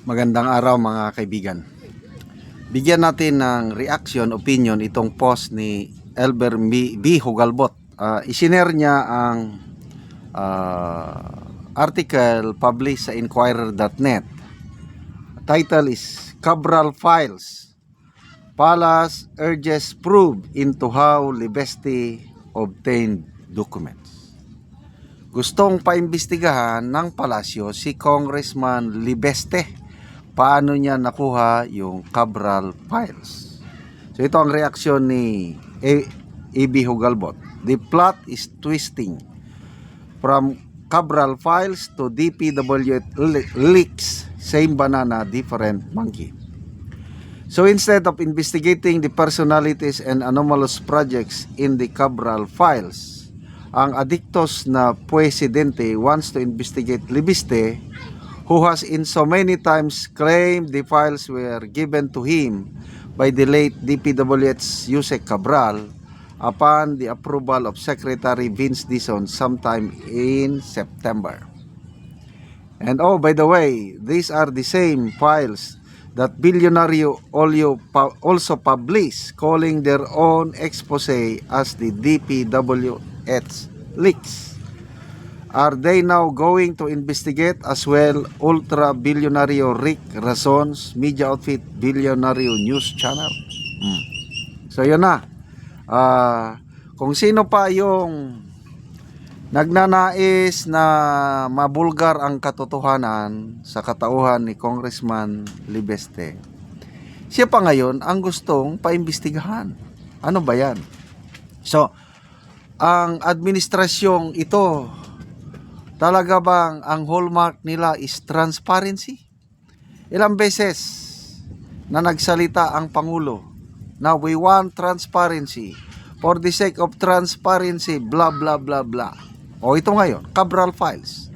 Magandang araw mga kaibigan. Bigyan natin ng reaction, opinion itong post ni Elber B. Hugalbot. Isinare niya ang article published sa Inquirer.net. Title is Cabral Files. Palace urges probe into how Libeste obtained documents. Gustong paimbestigahan ng palasyo si Congressman Libeste. Paano niya nakuha yung Cabral Files? So ito ang reaksyon ni A.B. Hugalbot. The plot is twisting. From Cabral Files to DPWH leaks, same banana, different monkey. So instead of investigating the personalities and anomalous projects in the Cabral Files, ang adiktos na presidente wants to investigate Libeste, who has in so many times claimed the files were given to him by the late DPWH Yusek Cabral upon the approval of Secretary Vince Dizon sometime in September. And oh, by the way, these are the same files that Billionario also published, calling their own expose as the DPWH leaks. Are they now going to investigate as well ultra-billionario Rick Razon's media outfit Billionario News Channel? So yun na. Kung sino pa yung nagnanais na mabulgar ang katotohanan sa katauhan ni Congressman Libeste, siya pa ngayon ang gustong paimbestigahan. Ano ba yan? So, ang administrasyong ito, talaga bang ang hallmark nila is transparency? Ilang beses na nagsalita ang Pangulo na we want transparency. For the sake of transparency, blah blah blah blah. O ito ngayon, Cabral Files.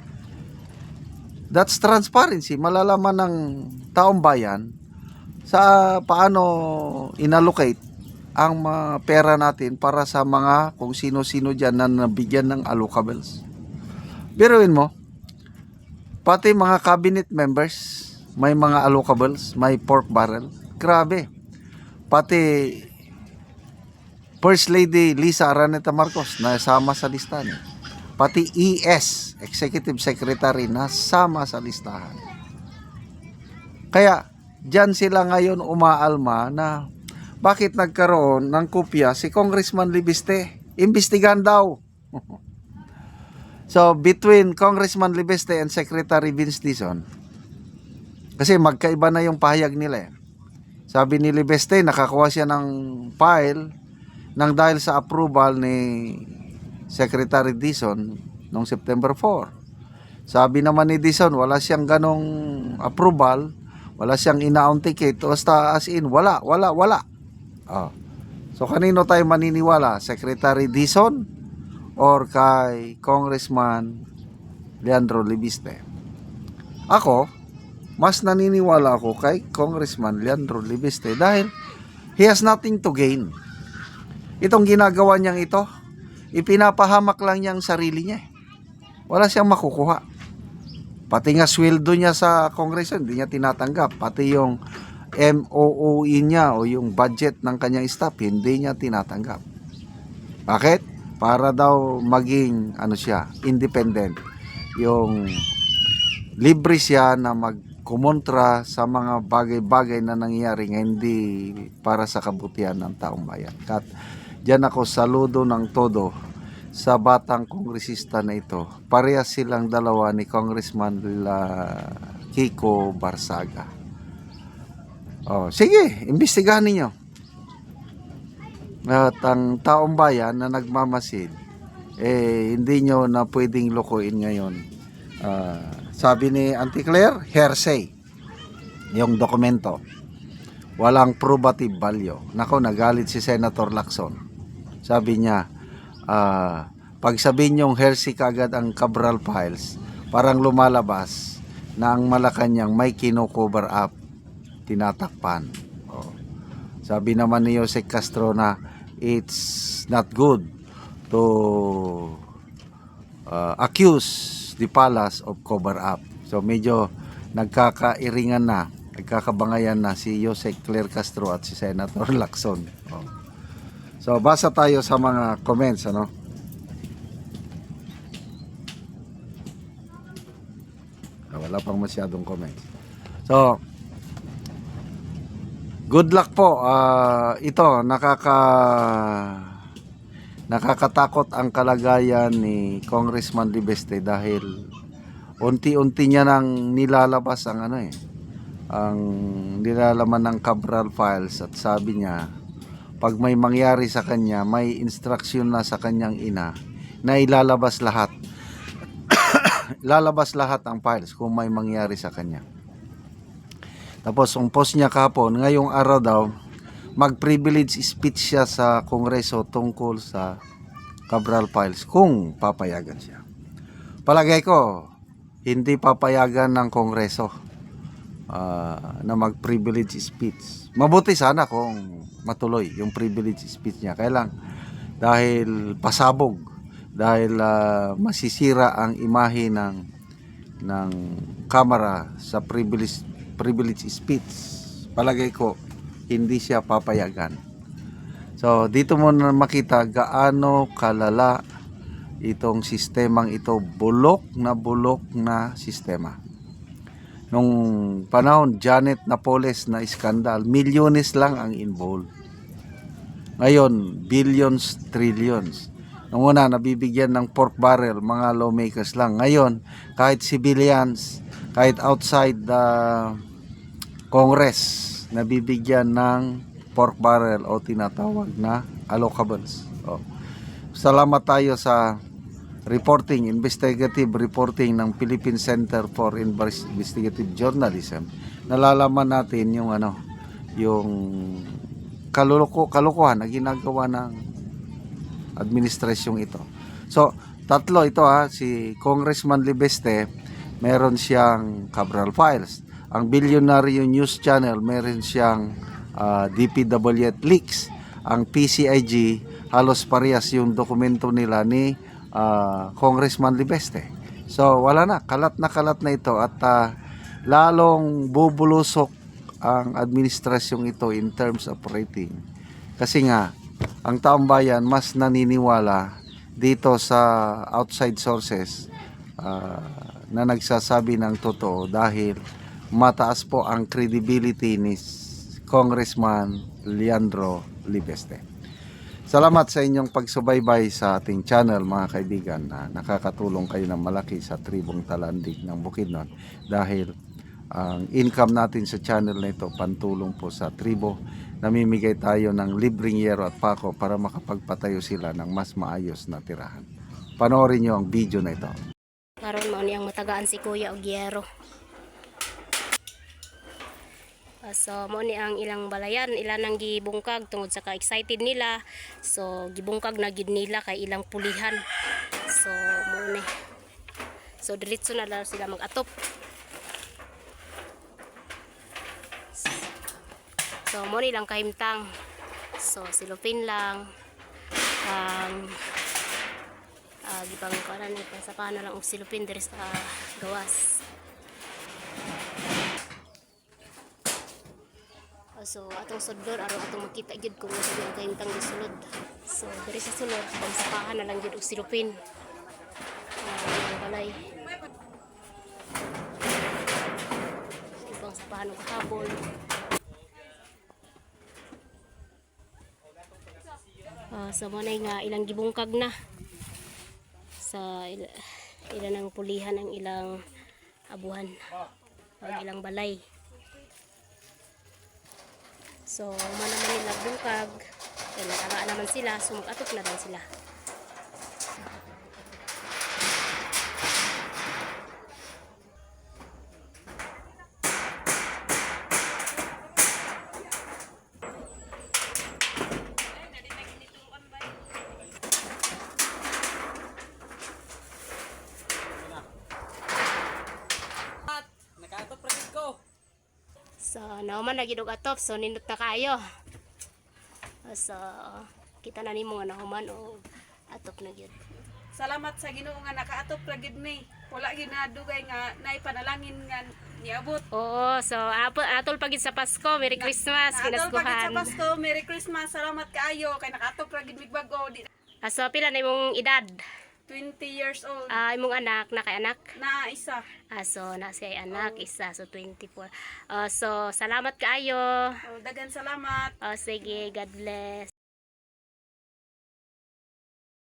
That's transparency. Malalaman ng taong bayan sa paano inallocate ang mga pera natin para sa mga kung sino-sino dyan na nabigyan ng allocables. Biruin mo, pati mga cabinet members, may mga allocables, may pork barrel. Grabe. Pati First Lady Lisa Araneta Marcos nasama sa listahan. Pati ES, Executive Secretary, nasama sa listahan. Kaya, dyan sila ngayon umaalma na bakit nagkaroon ng kopya si Congressman Libeste. Imbestigahan daw. So, between Congressman Libeste and Secretary Vince Dizon, kasi magkaiba na yung pahayag nila. Sabi ni Libeste, nakakuha siya ng file nang dahil sa approval ni Secretary Dizon noong September 4. Sabi naman ni Dizon, wala siyang ganong approval, wala siyang ina-authenticate, basta as in, wala. So, kanino tayo maniniwala? Secretary Dizon or kay Congressman Leandro Libiste? Ako, mas naniniwala ako kay Congressman Leandro Libiste dahil he has nothing to gain. Itong ginagawa niyang ito, ipinapahamak lang niyang sarili niya. Wala siyang makukuha. Pati nga sweldo niya sa Congress, hindi niya tinatanggap. Pati yung MOOE niya o yung budget ng kanyang staff, hindi niya tinatanggap. Bakit? Para daw maging independent. Yung libre siya na magkumontra sa mga bagay-bagay na nangyayari nga hindi para sa kabutihan ng taong bayan. At diyan ako saludo ng todo sa batang kongresista na ito. Parehas silang dalawa ni Congressman Kiko Barsaga. Sige, imbestigahan ninyo. At ang taong bayan na nagmamasid, hindi nyo na pwedeng lukuin ngayon. Sabi ni Auntie Claire, hearsay yung dokumento. Walang probative value. Nako, nagalit si Senator Lacson. Sabi niya, pag sabihin yung hearsay kagad ang Cabral Files, parang lumalabas na ang Malacanang may kino-cover up, tinatakpan. Sabi naman ni Jose Castro na it's not good to accuse the palace of cover up. So medyo nagkakairingan na, nagkakabangayan na si Jose Claire Castro at si Senator Lacson. Oh. So basa tayo sa mga comments, ano? Wala pang masyadong comments. So good luck po. Ito nakakatakot ang kalagayan ni Congressman Libeste dahil unti-unti niya nang nilalabas ang ang nilalaman ng Cabral Files, at sabi niya pag may mangyari sa kanya, may instruction na sa kanyang ina na ilalabas lahat. Ilalabas lahat ang files kung may mangyari sa kanya. Tapos ang post niya kahapon, ngayong araw daw mag-privilege speech siya sa Kongreso tungkol sa Cabral Files kung papayagan siya. Palagay ko hindi papayagan ng Kongreso na mag-privilege speech. Mabuti sana kung matuloy yung privilege speech niya. Kaya lang dahil pasabog, dahil masisira ang imahe ng Kamara sa privilege speech, palagay ko hindi siya papayagan. So dito mo na makita gaano kalala itong sistemang ito, bulok na sistema. Nung panahon Janet Napoles na iskandal, milyones lang ang involved. Ngayon billions, trillions. Nung una nabibigyan ng pork barrel mga lawmakers lang. Ngayon kahit civilians, kahit outside the Congress, nabibigyan ng pork barrel o tinatawag na allocables. Salamat tayo sa investigative reporting ng Philippine Center for Investigative Journalism. Nalalaman natin yung yung kalukuhan na ginagawa ng administrasyong ito. So, tatlo ito si Congressman Libeste, meron siyang Cabral Files. Ang Billionaire News Channel, meron siyang DPWH leaks. Ang PCIG, halos parehas yung dokumento nila ni Congressman Libeste. So wala na, kalat na ito, at lalong bubulusok ang administrasyong ito in terms of rating. Kasi nga, ang taong bayan mas naniniwala dito sa outside sources na nagsasabi ng totoo dahil mataas po ang credibility ni Congressman Leandro Libeste. Salamat sa inyong pagsubaybay sa ating channel, mga kaibigan, na nakakatulong kayo ng malaki sa tribong Talandig ng Bukidnon dahil ang income natin sa channel na ito pantulong po sa tribo. Namimigay tayo ng libreng yero at pako para makapagpatayo sila ng mas maayos na tirahan. Panoorin nyo ang video na ito. Karon mao niyang matagaan si Kuya og yero. So mo ni ang ilang balayan, ilan ang gibungkag tungod sa ka-excited nila. So gibungkag na gid nila kay ilang pulihan. So mo ni. So diretso na lang sila mag-atop. So mo ni lang kahimtang. So silupin lang ang gibang kanan ni sa paano lang og silupin diri sa gawas. So atong sudlor aron atong makita gyud kung ano yung kahimtang gisulod. So diri sa sulod bang sapahan na lang gyud og silupin. Balay. Ibang sapahan og habol. So mo nga ilang gibungkag na sa ilan ang pulihan ang ilang abuhan o ilang balay. So manaman nila bungkag, nag-ara naman sila, so mag-atop na lang sila. So, nauman na gid og atop, so nindot na kayo. So, kita na nimo nga nahuman og atop na gyud. Salamat sa Ginoo nga nakaatop ra gid mi. Wala gyud nadugay nga naay panalangin nga niabot. Oo, so atol pagid sa Pasko, Merry Christmas, Adol pagit sa kinaskuhan. Pasko, Merry Christmas, salamat kaayo kay nakatok ra gid mig bag-o. So pila na imong edad? 20 years old Imong anak, na kay anak? na isa. So na siya anak, isa, so 24. So salamat kaayo. So, dagan salamat. Sige, God bless.